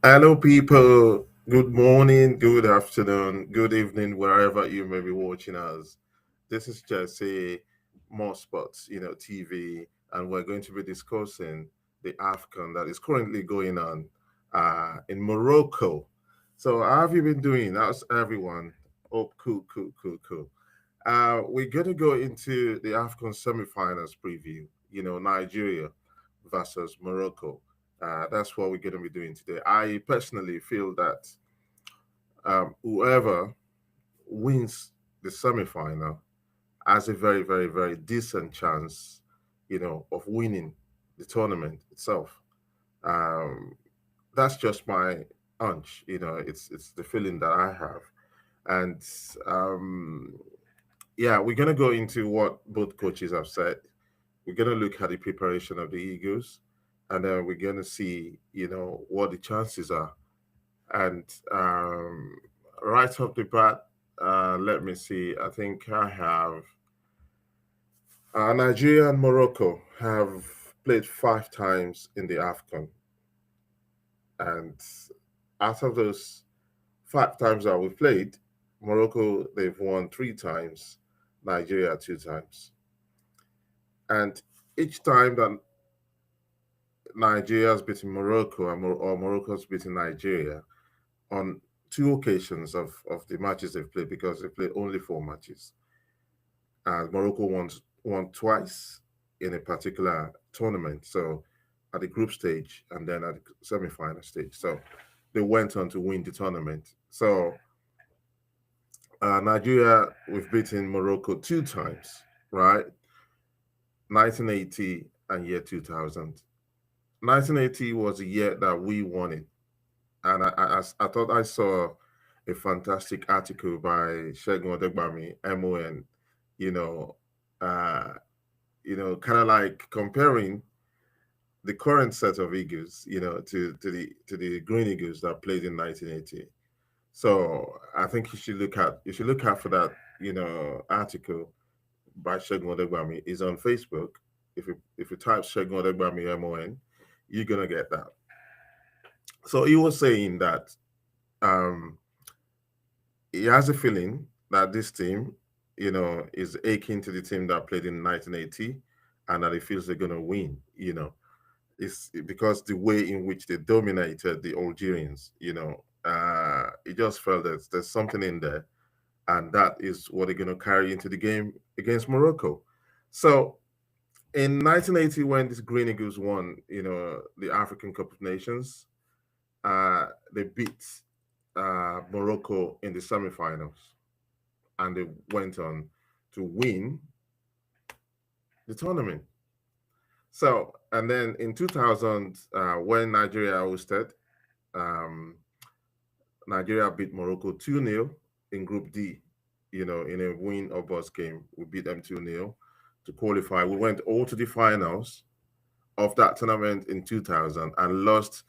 Hello, people. Good morning, good afternoon, good evening, wherever you may be watching us. This is Jesse, More Sports, TV, and we're going to be discussing the AFCON that is currently going on in Morocco. So, how have you been doing? How's everyone? Oh, cool, cool, cool, cool. We're going to go into the AFCON semifinals preview, Nigeria versus Morocco. That's what we're going to be doing today. I personally feel that whoever wins the semifinal has a very, very, very decent chance, of winning the tournament itself. Um, that's just my hunch. It's the feeling that I have, and um, yeah, we're gonna go into what both coaches have said. We're gonna look at the preparation of the Eagles, and then we're gonna see, what the chances are. And right off the bat, let me see. I think I have Nigeria and Morocco have played 5 times in the AFCON, and out of those 5 times that we played, Morocco they've won 3 times, Nigeria 2 times, and each time that Nigeria's beaten Morocco or Morocco's beaten Nigeria on 2 occasions of the matches they've played because they played only 4 matches. And Morocco won twice in a particular tournament. So at the group stage and then at the semi-final stage. So they went on to win the tournament. So Nigeria, we've beaten Morocco 2 times, right? 1980 and year 2000. 1980 was the year that we won it, and I thought I saw a fantastic article by Shegun Odegbami, MON, you know, uh, kind of like comparing the current set of Eagles, to the Green Eagles that played in 1980. So I think you should look out for that, article by Shegun Odegbami is on Facebook. If you type Shegun Odegbami MON, you're gonna get that. So he was saying that um, he has a feeling that this team, is akin to the team that played in 1980, and that he feels they're gonna win. It's because the way in which they dominated the Algerians. He just felt that there's something in there, and that is what they're gonna carry into the game against Morocco. So in 1980, when this Green Eagles won, the African Cup of Nations, they beat Morocco in the semifinals, and they went on to win the tournament. So, and then in 2000, when Nigeria hosted, um, Nigeria beat Morocco 2-0 in Group D, in a win or bust game. We beat them 2-0 to qualify. We went all to the finals of that tournament in 2000 and lost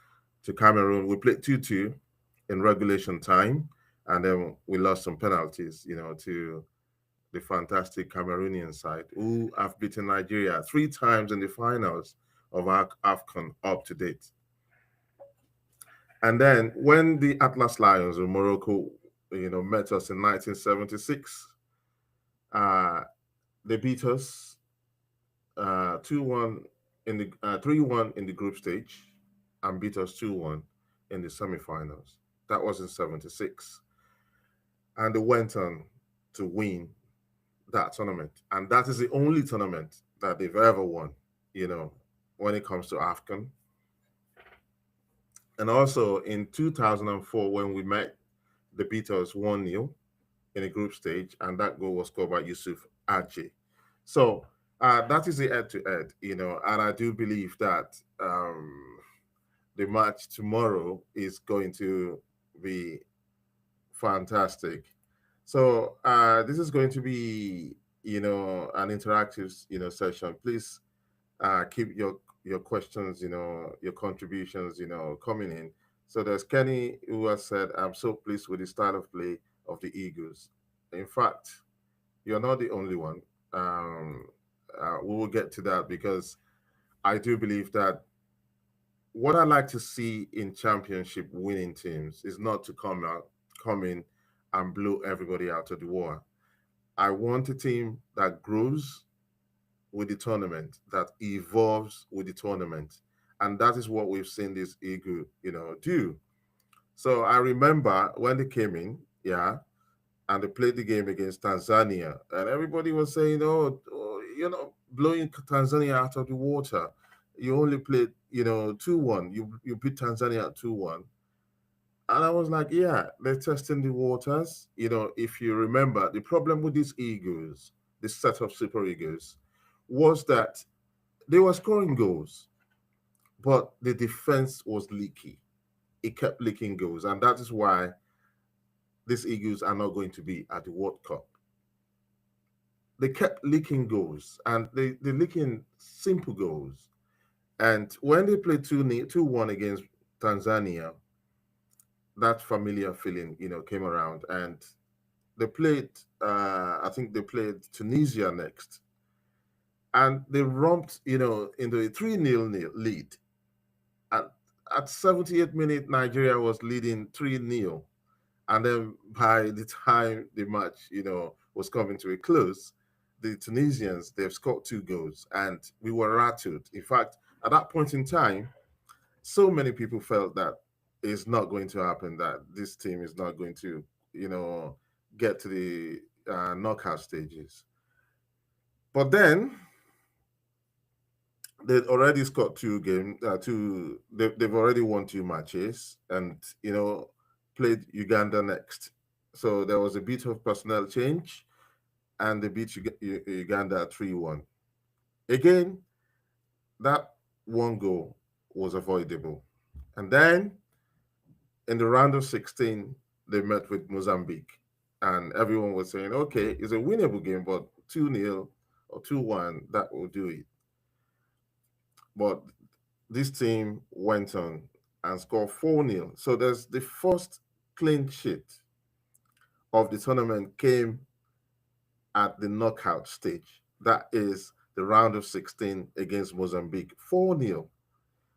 to Cameroon. We played 2-2 in regulation time, and then we lost some penalties, to the fantastic Cameroonian side, who have beaten Nigeria 3 times in the finals of AFCON up to date. And then when the Atlas Lions of Morocco, met us in 1976, uh, they beat us 2-1 in the 3-1 in the group stage and beat us 2-1 in the semifinals. That was in 76. And they went on to win that tournament. And that is the only tournament that they've ever won, when it comes to AFCON. And also in 2004, when we met, they beat us 1-0 in a group stage, and that goal was scored by Yusuf Aji. So that is the head to head, and I do believe that the match tomorrow is going to be fantastic. So this is going to be, an interactive, session. Please keep your your questions, your contributions, coming in. So there's Kenny who has said, I'm so pleased with the style of play of the Eagles. In fact, you're not the only one. Um, we will get to that because I do believe that what I like to see in championship winning teams is not to come in and blow everybody out of the water. I want a team that grows with the tournament, that evolves with the tournament. And that is what we've seen this Eagle, do. So I remember when they came in, yeah, and they played the game against Tanzania, and everybody was saying, oh, blowing Tanzania out of the water. You only played, 2-1. You beat Tanzania 2-1. And I was like, yeah, they're testing the waters. If you remember, the problem with these Eagles, this set of Super Eagles, was that they were scoring goals, but the defense was leaky. It kept leaking goals. And that is why these Eagles are not going to be at the World Cup. They kept leaking goals, and they're leaking simple goals. And when they played 2-1 against Tanzania, that familiar feeling, came around. And they played, I think they played Tunisia next. And they romped, into a 3-0 lead. At, at 78th minute, Nigeria was leading 3-0. And then by the time the match, was coming to a close, the Tunisians, they've scored 2 goals and we were rattled. In fact, at that point in time, so many people felt that it's not going to happen, that this team is not going to, get to the knockout stages. But then they've already scored 2 games, they've already won 2 matches and, played Uganda next. So there was a bit of personnel change and they beat Uganda 3-1. Again, that 1 goal was avoidable. And then in the round of 16, they met with Mozambique. And everyone was saying, okay, it's a winnable game, but 2-0 or 2-1, that will do it. But this team went on and scored 4-0. So there's the first clean sheet of the tournament came at the knockout stage. That is the round of 16 against Mozambique, 4-0.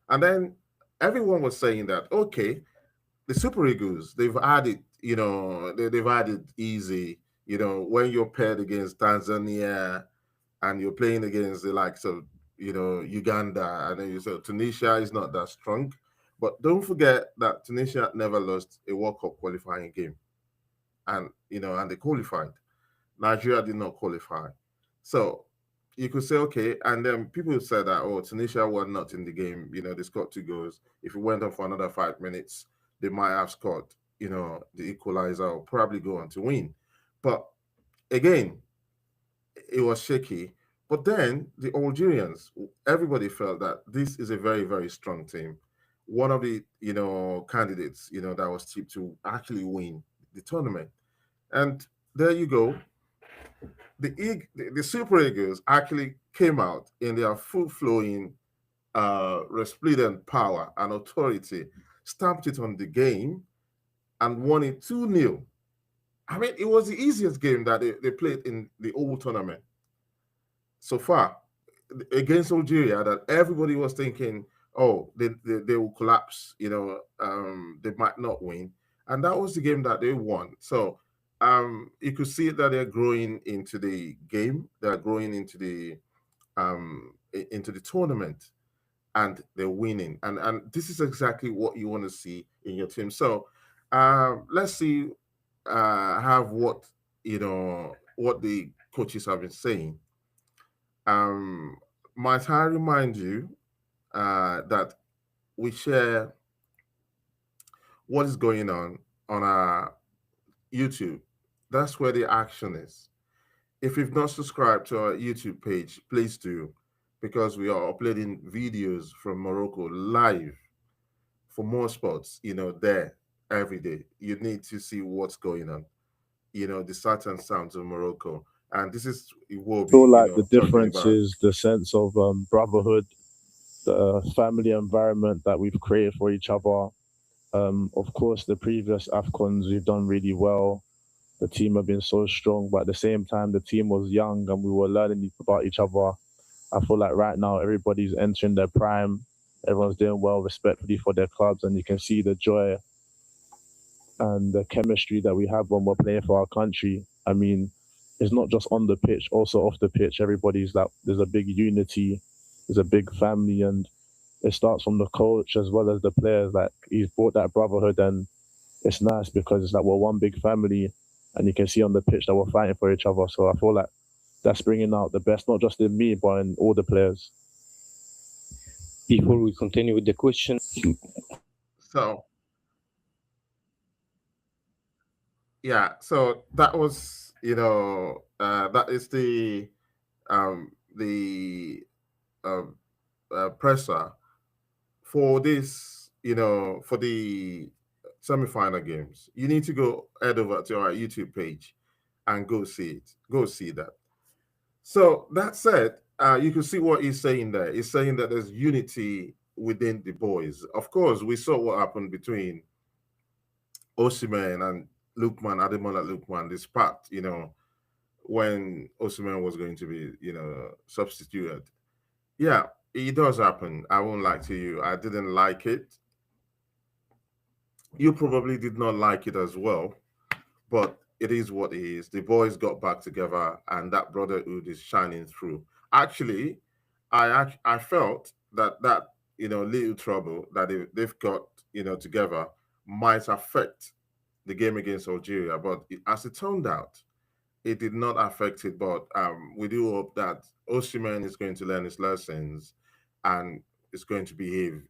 And then everyone was saying that, okay, the Super Eagles, they've had it, they've had it easy. When you're paired against Tanzania and you're playing against the likes of, Uganda, and then you say Tunisia is not that strong. But don't forget that Tunisia never lost a World Cup qualifying game. And they qualified. Nigeria did not qualify. So you could say, okay, and then people said that, oh, Tunisia were not in the game. They scored 2 goals. If it went on for another 5 minutes, they might have scored, the equalizer or probably go on to win. But again, it was shaky. But then the Algerians, everybody felt that this is a very, very strong team. One of the, candidates, that was tipped to actually win the tournament. And there you go, the Super Eagles actually came out in their full flowing, resplendent power and authority, stamped it on the game, and won it 2-0. I mean, it was the easiest game that they played in the whole tournament so far against Algeria, that everybody was thinking, oh, they will collapse, they might not win. And that was the game that they won. So you could see that they're growing into the game, they're growing into the tournament, and they're winning. And this is exactly what you want to see in your team. So let's see have what the coaches have been saying. Um, might I remind you that we share what is going on our YouTube. That's where the action is. If you've not subscribed to our YouTube page, please do, because we are uploading videos from Morocco live for more sports, there every day. You need to see what's going on, the sights and sounds of Morocco. And this is Feel Iwobi, like the talking difference about. is the sense of brotherhood the family environment that we've created for each other. Of course, the previous AFCONs, we've done really well. The team have been so strong, but at the same time, the team was young and we were learning about each other. I feel like right now, everybody's entering their prime. Everyone's doing well respectfully for their clubs, and you can see the joy and the chemistry that we have when we're playing for our country. I mean, it's not just on the pitch, also off the pitch. Everybody's like, there's a big unity, there's a big family, and it starts from the coach as well as the players. Like, he's brought that brotherhood, and it's nice because it's like we're one big family, and you can see on the pitch that we're fighting for each other. So I feel like that's bringing out the best, not just in me, but in all the players. Before we continue with the question, So yeah, so that was, that is the uh, presser for this, for the semifinal games. You need to go head over to our YouTube page and go see it. Go see that. So that said, you can see what he's saying there. He's saying that there's unity within the boys. Of course, we saw what happened between Osimhen and Lukman, Ademola Lukman, this part, when Osimhen was going to be, substituted. Yeah, it does happen. I won't lie to you. I didn't like it. You probably did not like it as well, but it is what it is. The boys got back together, and that brotherhood is shining through. Actually, I felt that little trouble that they've got together might affect the game against Algeria, but as it turned out, it did not affect it. But we do hope that Osimhen is going to learn his lessons and is going to behave,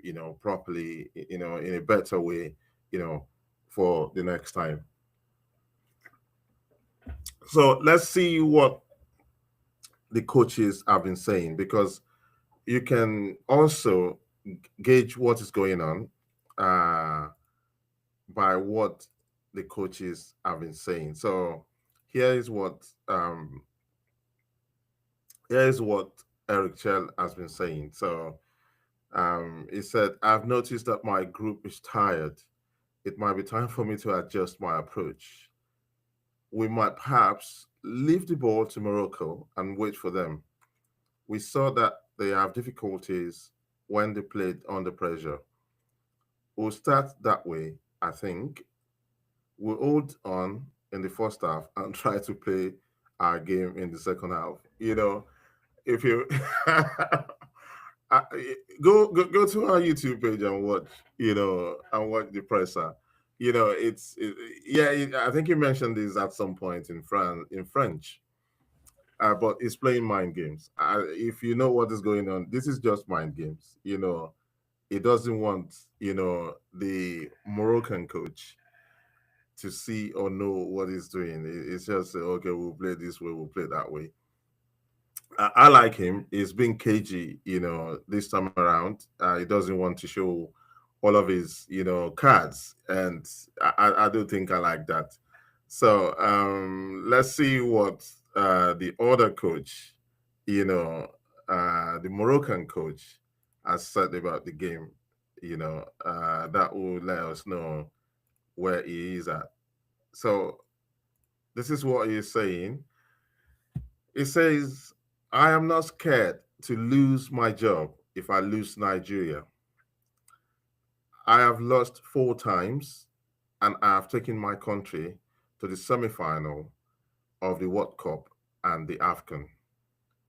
properly, in a better way, you know, for the next time. So let's see what the coaches have been saying, because you can also gauge what is going on uh, by what the coaches have been saying. So here is what um, here is what Eric Chell has been saying. So he said, "I've noticed that my group is tired. It might be time for me to adjust my approach. We might perhaps leave the ball to Morocco and wait for them. We saw that they have difficulties when they played under pressure. We'll start that way, I think. We'll hold on in the first half and try to play our game in the second half." If you go to our YouTube page and watch, and watch the presser. Yeah, I think you mentioned this at some point in French. But it's playing mind games. If you know what is going on, this is just mind games. It doesn't want the Moroccan coach to see or know what he's doing. It's just okay, we'll play this way, we'll play that way. I like him. He's being cagey, this time around. He doesn't want to show all of his, cards, and I do think I like that. So let's see what the other coach, the Moroccan coach, has said about the game. That will let us know where he is at. So this is what he's saying. It says, "I am not scared to lose my job if I lose Nigeria. I have lost 4 times and I have taken my country to the semi final of the World Cup and the AFCON.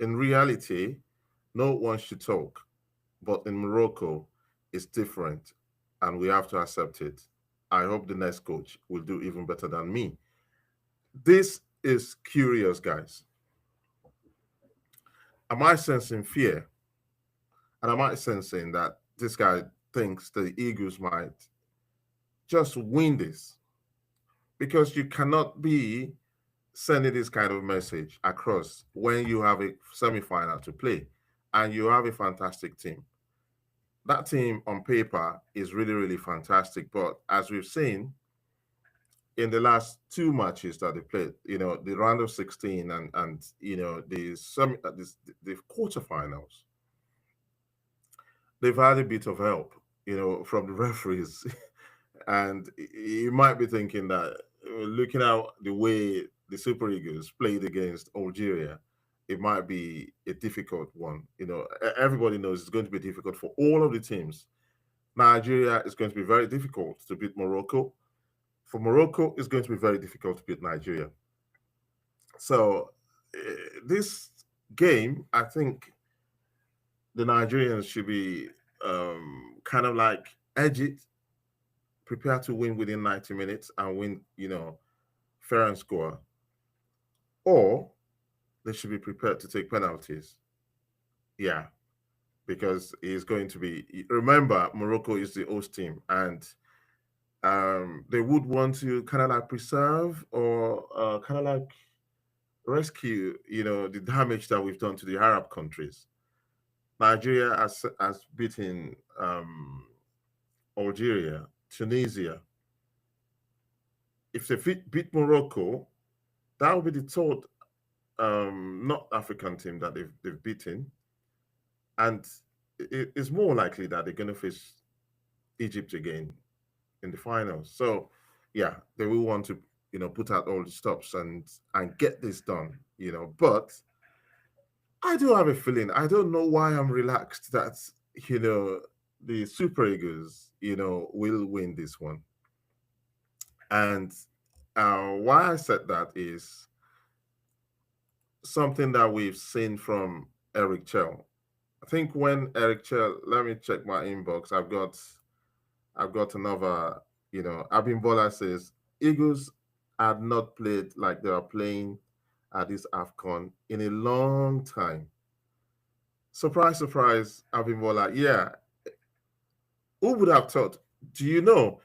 In reality, no one should talk, but in Morocco, it's different and we have to accept it. I hope the next coach will do even better than me." This is curious, guys. Am I sensing fear? And am I sensing that this guy thinks the Eagles might just win this? Because you cannot be sending this kind of message across when you have a semi-final to play and you have a fantastic team. That team on paper is really, really fantastic. But as we've seen in the last 2 matches that they played, the round of 16 and the quarterfinals, they've had a bit of help, from the referees. And you might be thinking that looking at the way the Super Eagles played against Algeria, it might be a difficult one. Everybody knows it's going to be difficult for all of the teams. Nigeria is going to be very difficult to beat Morocco. For Morocco, it's going to be very difficult to beat Nigeria. So this game, I think the Nigerians should be kind of like edge it, prepare to win within 90 minutes and win, fair and score, or they should be prepared to take penalties. Yeah, because it's going to be. Remember, Morocco is the host team, and they would want to kind of like preserve or kind of like rescue, the damage that we've done to the Arab countries. Nigeria has beaten Algeria, Tunisia. If they beat Morocco, that will be the third not African team that they've beaten, and it's more likely that they're going to face Egypt again in the finals. So, yeah, they will want to put out all the stops and get this done. But I do have a feeling. I don't know why I'm relaxed that you know the Super Eagles will win this one. And why I said that is something that we've seen from Eric Chell. I think when Eric Chell, let me check my inbox. I've got another. Abimbola says Eagles had not played like they are playing at this AFCON in a long time. Surprise, surprise, Abimbola. Yeah, who would have thought? Do you know?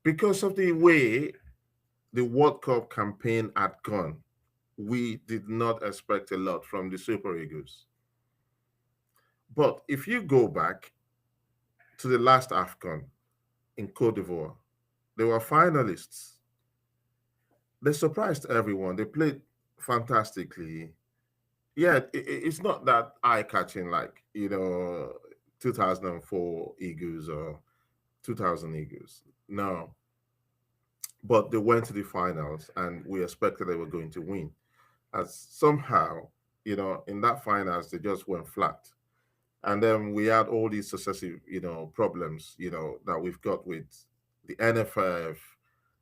Because of the way the World Cup campaign had gone, we did not expect a lot from the Super Eagles. But if you go back to the last AFCON in Cote d'Ivoire, they were finalists. They surprised everyone. They played fantastically. Yeah, it's not that eye catching like, 2004 Eagles or 2000 Eagles. No, but they went to the finals and we expected they were going to win. As somehow, in that finals, they just went flat. And then we had all these successive, problems, that we've got with the NFF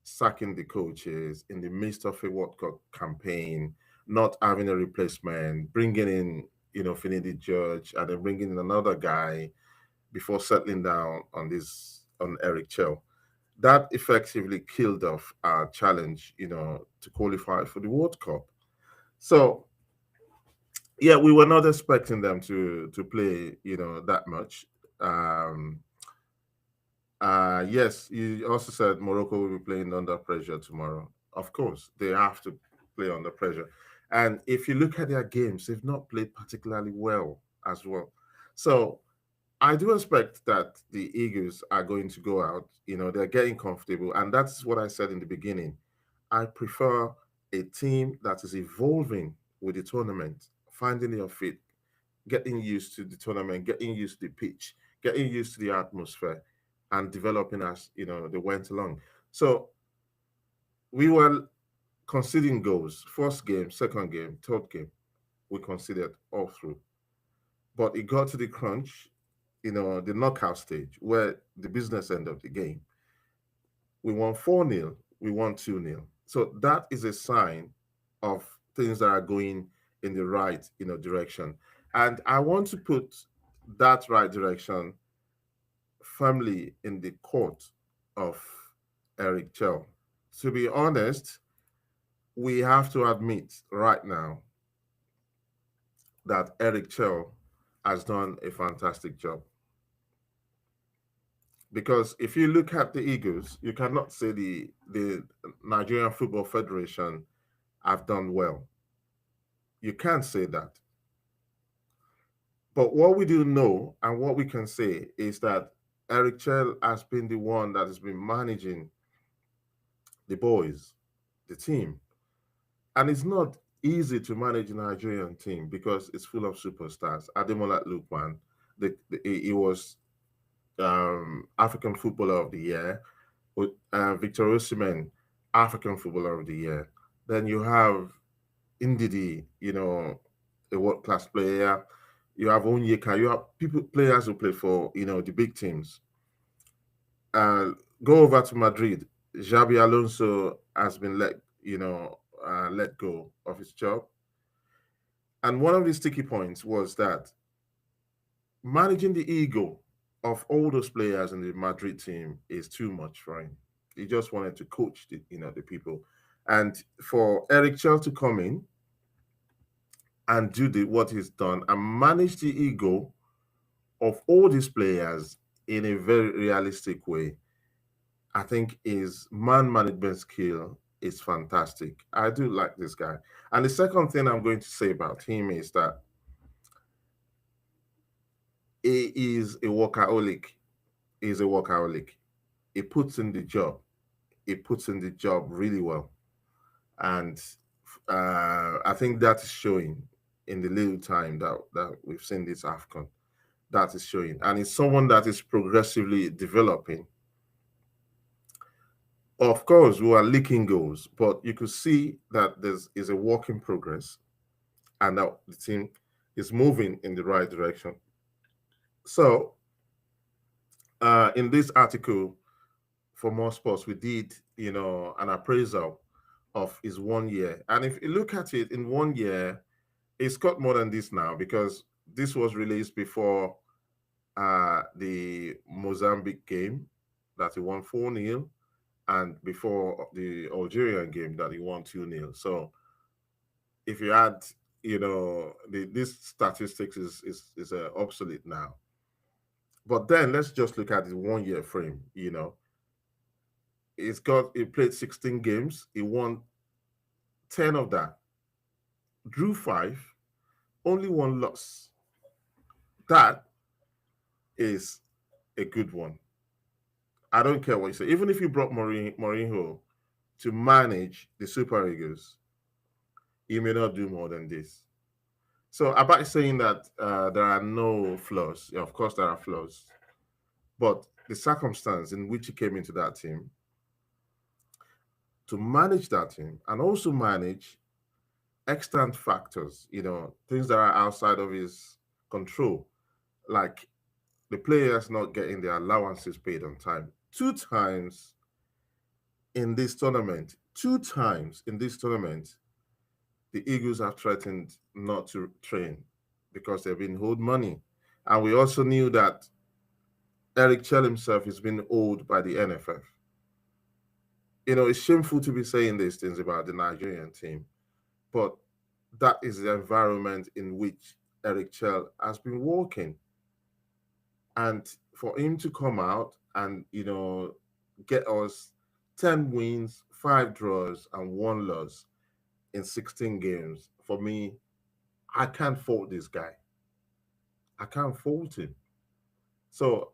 sacking the coaches in the midst of a World Cup campaign, not having a replacement, bringing in, Finidi Judge, and then bringing in another guy before settling down on Eric Chell. That effectively killed off our challenge, to qualify for the World Cup. So yeah, we were not expecting them to play, that much. Um, yes, you also said Morocco will be playing under pressure tomorrow. Of course, they have to play under pressure. And if you look at their games, they've not played particularly well as well. So I do expect that the Eagles are going to go out. They're getting comfortable. And that's what I said in the beginning. I prefer a team that is evolving with the tournament, finding their feet, getting used to the tournament, getting used to the pitch, getting used to the atmosphere, and developing as they went along. So we were conceding goals, first game, second game, third game. We conceded all through, but it got to the crunch, the knockout stage where the business end of the game. We won 4-0, we won 2-0. So that is a sign of things that are going in the right, direction. And I want to put that right direction firmly in the court of Eric Chell. To be honest, we have to admit right now that Eric Chell has done a fantastic job. Because if you look at the Eagles, you cannot say the Nigerian Football Federation have done well. You can't say that. But what we do know and what we can say is that Eric Chell has been the one that has been managing the boys, the team. And it's not easy to manage a Nigerian team because it's full of superstars. Ademola Lukman, he was African Footballer of the Year, with Victor Osimhen, African Footballer of the Year. Then you have Indidi, a world class player. You have Onyeka. You have players who play for the big teams. Uh, Go over to Madrid. Xabi Alonso has been let go of his job, and one of the sticky points was that managing the ego of all those players in the Madrid team is too much for him. He just wanted to coach the people, and for Eric Chell to come in and do what he's done and manage the ego of all these players in a very realistic way, I think his man management skill is fantastic. I do like this guy. And the second thing I'm going to say about him is that he is a workaholic. He's a workaholic. He puts in the job. He puts in the job really well. And I think that is showing in the little time that we've seen this AFCON. That is showing. And it's someone that is progressively developing. Of course, we are leaking goals, but you could see that there's is a work in progress and that the team is moving in the right direction. So, in this article for More Sports, we did, an appraisal of his 1 year. And if you look at it in 1 year, it's got more than this now because this was released before the Mozambique game that he won 4-0 and before the Algerian game that he won 2-0. So if you add, this statistics is obsolete now. But then let's just look at the 1 year frame. He played 16 games. He won 10 of that, drew five, only one loss. That is a good one. I don't care what you say. Even if you brought Mourinho to manage the Super Eagles, he may not do more than this. So about saying that there are no flaws, yeah, of course there are flaws, but the circumstance in which he came into that team to manage that team and also manage extant factors, things that are outside of his control, like the players not getting their allowances paid on time. Two times in this tournament, the Eagles have threatened not to train because they've been owed money. And we also knew that Eric Chell himself is being owed by the NFF. It's shameful to be saying these things about the Nigerian team, but that is the environment in which Eric Chell has been working. And for him to come out and, get us 10 wins, 5 draws, and 1 loss in 16 games, for me, I can't fault this guy. I can't fault him. So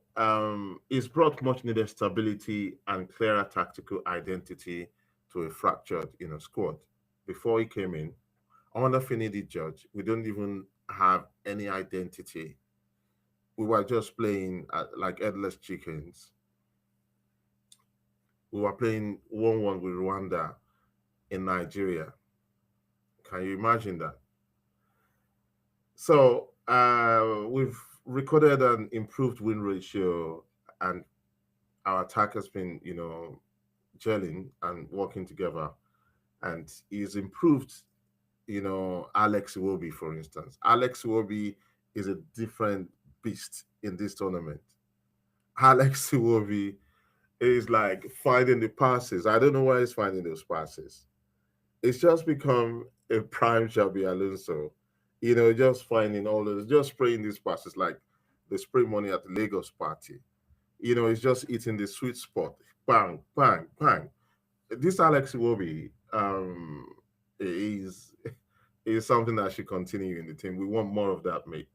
he's brought much needed stability and clearer tactical identity to a fractured, squad. Before he came in, under Finidi Judge, we don't even have any identity. We were just playing like headless chickens. We were playing 1-1 with Rwanda in Nigeria. Can you imagine that? So we've recorded an improved win ratio, and our attack has been, gelling and working together. And he's improved, Alex Iwobi, for instance. Alex Iwobi is a different beast in this tournament. Alex Iwobi is like finding the passes. I don't know why he's finding those passes. It's just become a prime Xabi Alonso. Just finding all those, just spraying these passes like they spray money at the Lagos party. It's just eating the sweet spot. Bang, bang, bang. This Alex Iwobi is is something that should continue in the team. We want more of that, mate.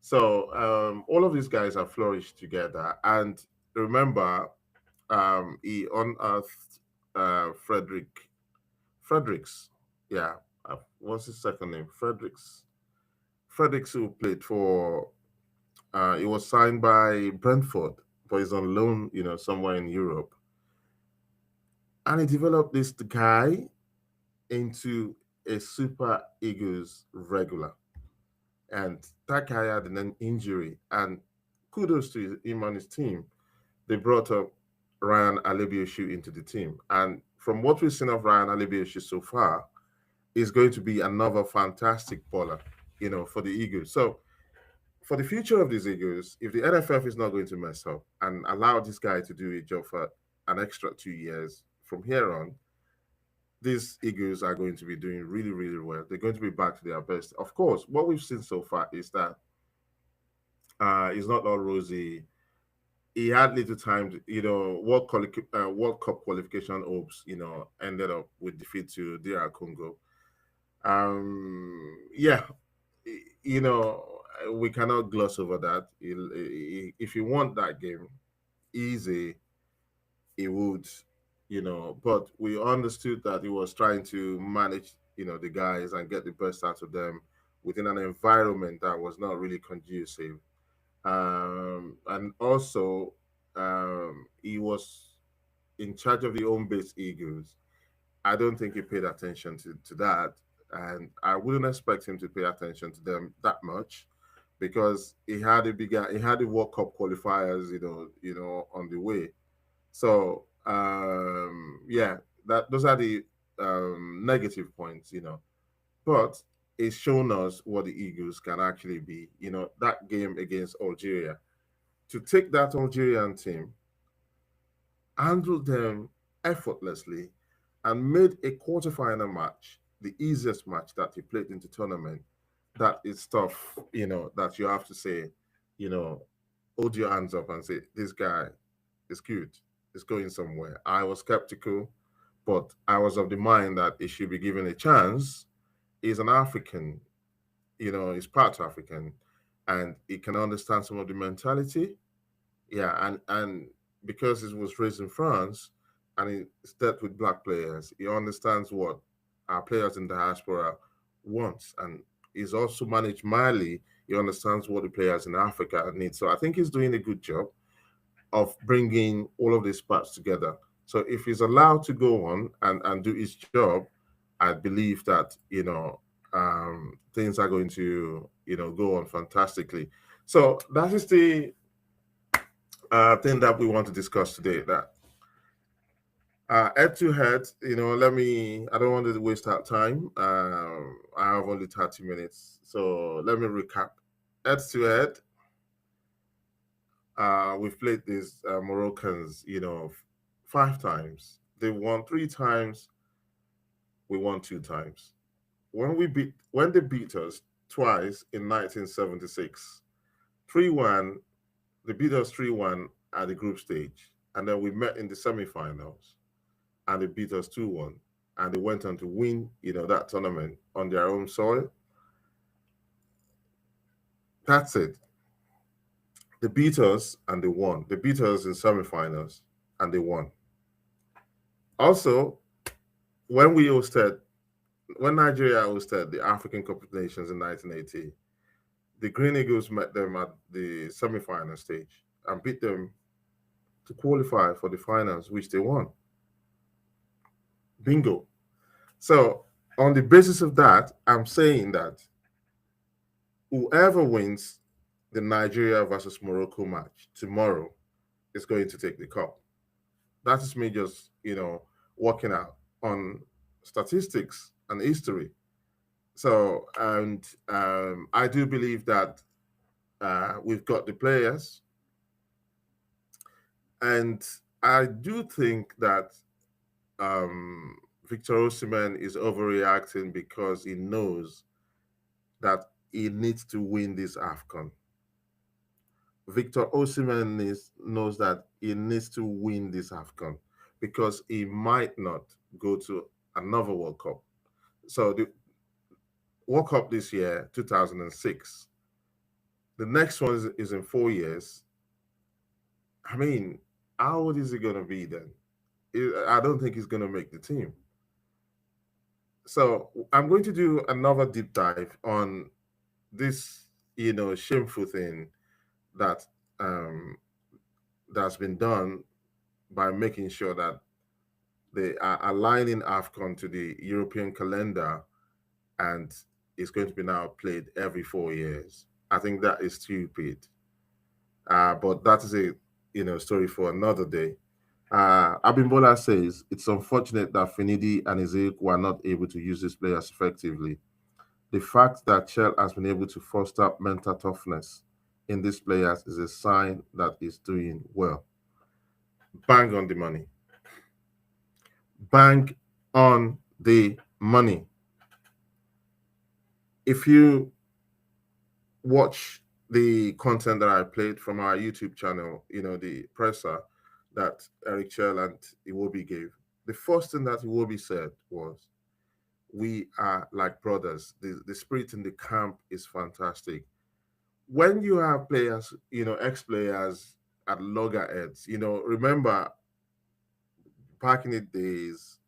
So all of these guys have flourished together. And remember, he unearthed Fredericks. Yeah, what's his second name? Fredericks, who played for. He was signed by Brentford. but he's on loan, somewhere in Europe. And he developed this guy into a Super Eagles regular. And that guy had an injury. And kudos to him and his team. They brought up Ryan Alebiosu into the team. And from what we've seen of Ryan Alebiosu so far, is going to be another fantastic baller, for the Eagles. So for the future of these Eagles, if the NFF is not going to mess up and allow this guy to do a job for an extra 2 years from here on, these Eagles are going to be doing really, really well. They're going to be back to their best. Of course, what we've seen so far is that it's not all rosy. He had little time, World Cup qualification hopes, ended up with defeat to DR Congo. Yeah, we cannot gloss over that. If you want that game easy, he would, but we understood that he was trying to manage, the guys and get the best out of them within an environment that was not really conducive. And also, he was in charge of the home base Eagles. I don't think he paid attention to that. And I wouldn't expect him to pay attention to them that much because he had the World Cup qualifiers, on the way. So yeah, that those are the negative points, But it's shown us what the Eagles can actually be. That game against Algeria, to take that Algerian team, handled them effortlessly, and made a quarterfinal match the easiest match that he played in the tournament. That is stuff, that you have to say, you know, hold your hands up and say, this guy is good. It's going somewhere. I was skeptical, but I was of the mind that he should be given a chance. He's an African, he's part African, and he can understand some of the mentality. Yeah, and because he was raised in France and he's dealt with black players, he understands what our players in diaspora wants, and he's also managed Mali. He understands what the players in Africa need. So I think he's doing a good job of bringing all of these parts together. So if he's allowed to go on and do his job, I believe that things are going to go on fantastically. So that is the thing that we want to discuss today. That head to head, I don't want to waste our time. I have only 30 minutes. So let me recap. Head to head, we've played these Moroccans, 5 times. They won 3 times. We won 2 times. When they beat us twice in 1976, 3-1. They beat us 3-1 at the group stage, and then we met in the semifinals, and they beat us 2-1, and they went on to win, that tournament on their own soil. That's it. They beat us and they won. They beat us in semifinals and they won. Also, when we hosted, when Nigeria hosted the African Cup of Nations in 1980, the Green Eagles met them at the semifinal stage and beat them to qualify for the finals, which they won. Bingo. So, on the basis of that, I'm saying that whoever wins the Nigeria versus Morocco match tomorrow is going to take the cup. That is me just, working out on statistics and history. So, and I do believe that we've got the players, and I do think that Victor Osimhen is overreacting because he knows that he needs to win this AFCON. Victor Osimhen knows that he needs to win this AFCON because he might not go to another World Cup. So the World Cup this year, 2006. The next one is in 4 years. I mean, how old is he going to be then? I don't think he's going to make the team. So I'm going to do another deep dive on this, shameful thing that that's been done by making sure that they are aligning AFCON to the European calendar, and it's going to be now played every 4 years. I think that is stupid. But that is a story for another day. Abimbola says it's unfortunate that Finidi and Ezek were not able to use these players effectively. The fact that Chell has been able to foster mental toughness in these players is a sign that he's doing well. Bang on the money. Bang on the money. If you watch the content that I played from our YouTube channel, the presser that Eric Chell and Iwobi gave, the first thing that Iwobi said was, we are like brothers. The spirit in the camp is fantastic. When you have players, ex-players at loggerheads, remember back in the days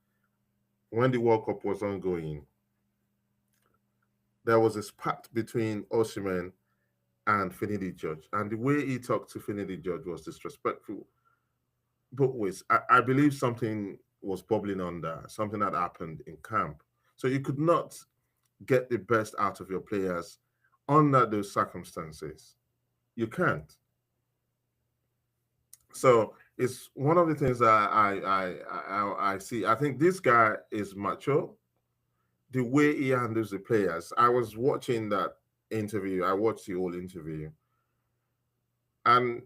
when the World Cup was ongoing, there was a spat between Osimhen and Finidi George. And the way he talked to Finidi George was disrespectful both ways. I believe something was bubbling under, something that happened in camp. So you could not get the best out of your players under those circumstances. You can't. So it's one of the things that I see. I think this guy is mature. The way he handles the players. I was watching that interview. I watched the whole interview, and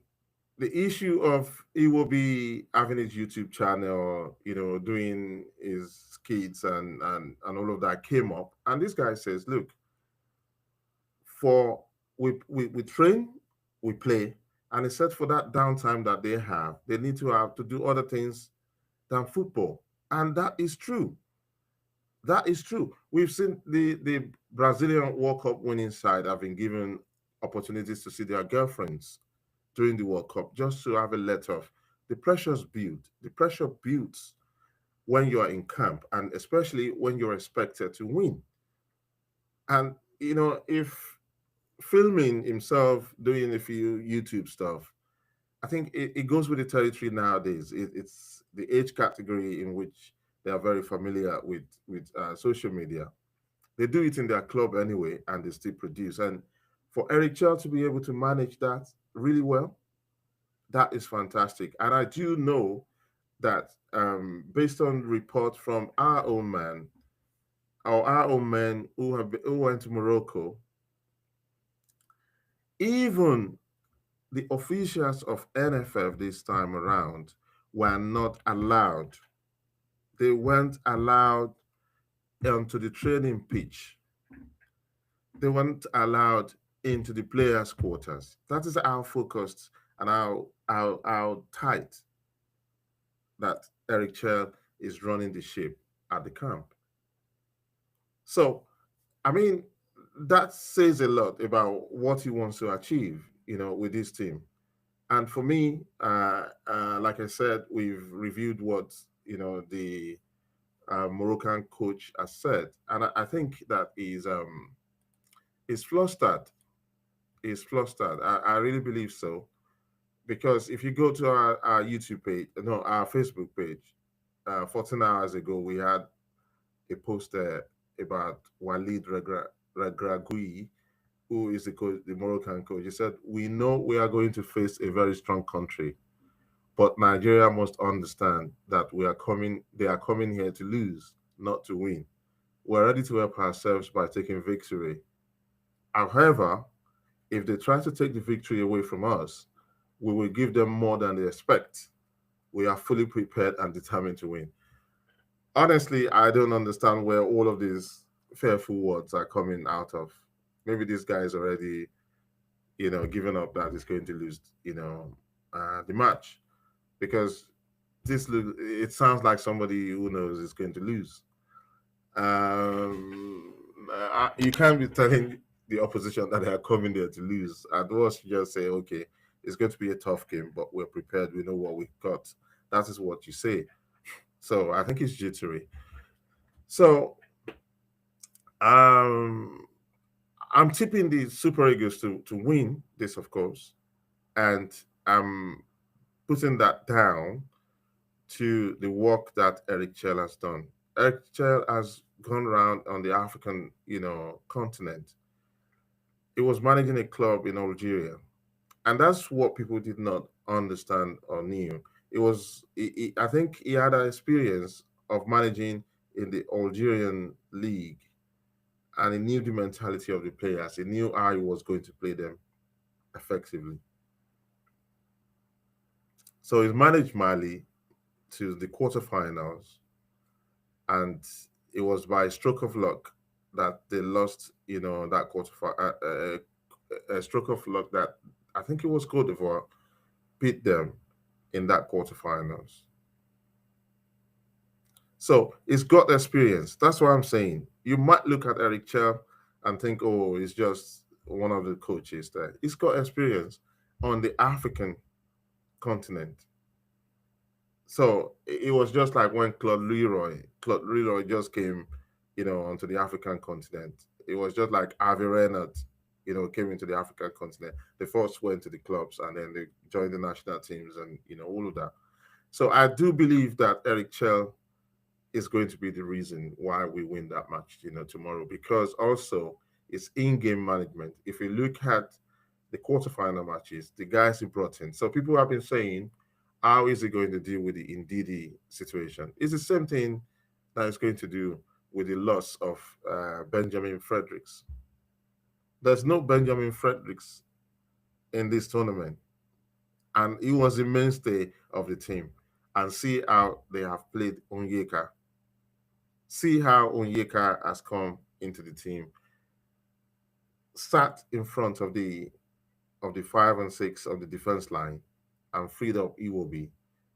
the issue of he will be having his YouTube channel, doing his skits and all of that came up. And this guy says, look, for we train, we play, and he said for that downtime that they have, they need to have to do other things than football. And that is true. That is true. We've seen the Brazilian World Cup winning side have been given opportunities to see their girlfriends during the World Cup just to have a let off. The pressure's built. The pressure builds when you are in camp, and especially when you're expected to win. And if filming himself doing a few YouTube stuff, I think it goes with the territory nowadays. It's the age category in which they are very familiar with social media. They do it in their club anyway, and they still produce. And for Eric Chell to be able to manage that really well, that is fantastic. And I do know that based on reports from our own man, or our own men who went to Morocco, even the officials of NFF this time around were not allowed. They weren't allowed onto the training pitch. They weren't allowed into the players' quarters. That is how focused and how tight that Eric Chell is running the ship at the camp. So, I mean, that says a lot about what he wants to achieve, with this team. And for me, like I said, we've reviewed what the Moroccan coach has said, and I think that is flustered. Is flustered. I really believe so, because if you go to our YouTube page, no, our Facebook page, 14 hours ago, we had a post there about Walid Regragui, who is the Moroccan coach. He said, "We know we are going to face a very strong country, but Nigeria must understand that they are coming here to lose, not to win. We're ready to help ourselves by taking victory. However, if they try to take the victory away from us, we will give them more than they expect. We are fully prepared and determined to win." Honestly, I don't understand where all of these fearful words are coming out of. Maybe this guy is already, given up that he's going to lose, the match, because it sounds like somebody who knows is going to lose. You can't be telling the opposition that they are coming there to lose. At worst, you just say, okay, it's going to be a tough game, but we're prepared. We know what we've got. That is what you say. So I think it's jittery. So um, I'm tipping the Super Eagles to win this, of course, and I'm putting that down to the work that Eric Chell has done. Eric Chell has gone around on the African, continent. He was managing a club in Algeria, and that's what people did not understand or knew. I think he had an experience of managing in the Algerian league, and he knew the mentality of the players. He knew how he was going to play them effectively. So he's managed Mali to the quarterfinals, and it was by stroke of luck that they lost. That a stroke of luck that I think it was Cote d'Ivoire beat them in that quarterfinals. So he's got experience. That's what I'm saying. You might look at Eric Chell and think, oh, he's just one of the coaches there. He's got experience on the African continent. So it was just like when Claude Leroy just came, onto the African continent. It was just like Avi Renard, came into the African continent. They first went to the clubs and then they joined the national teams and, all of that. So I do believe that Eric Chell is going to be the reason why we win that match, tomorrow, because also it's in-game management. If you look at the quarterfinal matches, the guys he brought in. So people have been saying, how is he going to deal with the Indidi situation? It's the same thing that he's going to do with the loss of Benjamin Fredericks. There's no Benjamin Fredericks in this tournament, and he was the mainstay of the team. And see how they have played Onyeka. See how Onyeka has come into the team, sat in front of the 5 and 6 of the defense line, and freed up Iwobi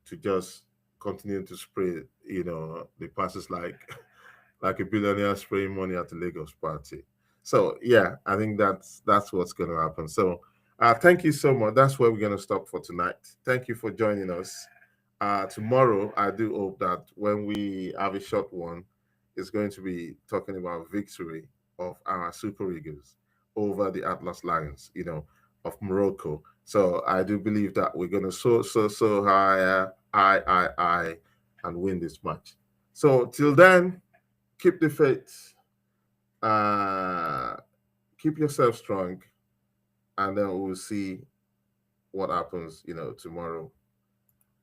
to just continue to spray, the passes like like a billionaire spraying money at the Lagos party. So yeah, I think that's what's going to happen. So thank you so much. That's where we're going to stop for tonight. Thank you for joining us. Tomorrow, I do hope that when we have a short one, it's going to be talking about victory of our Super Eagles over the Atlas Lions, of Morocco. So I do believe that we're going to so high, and win this match. So till then, keep the faith, uh, keep yourself strong, and then we'll see what happens, tomorrow.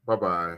Bye bye.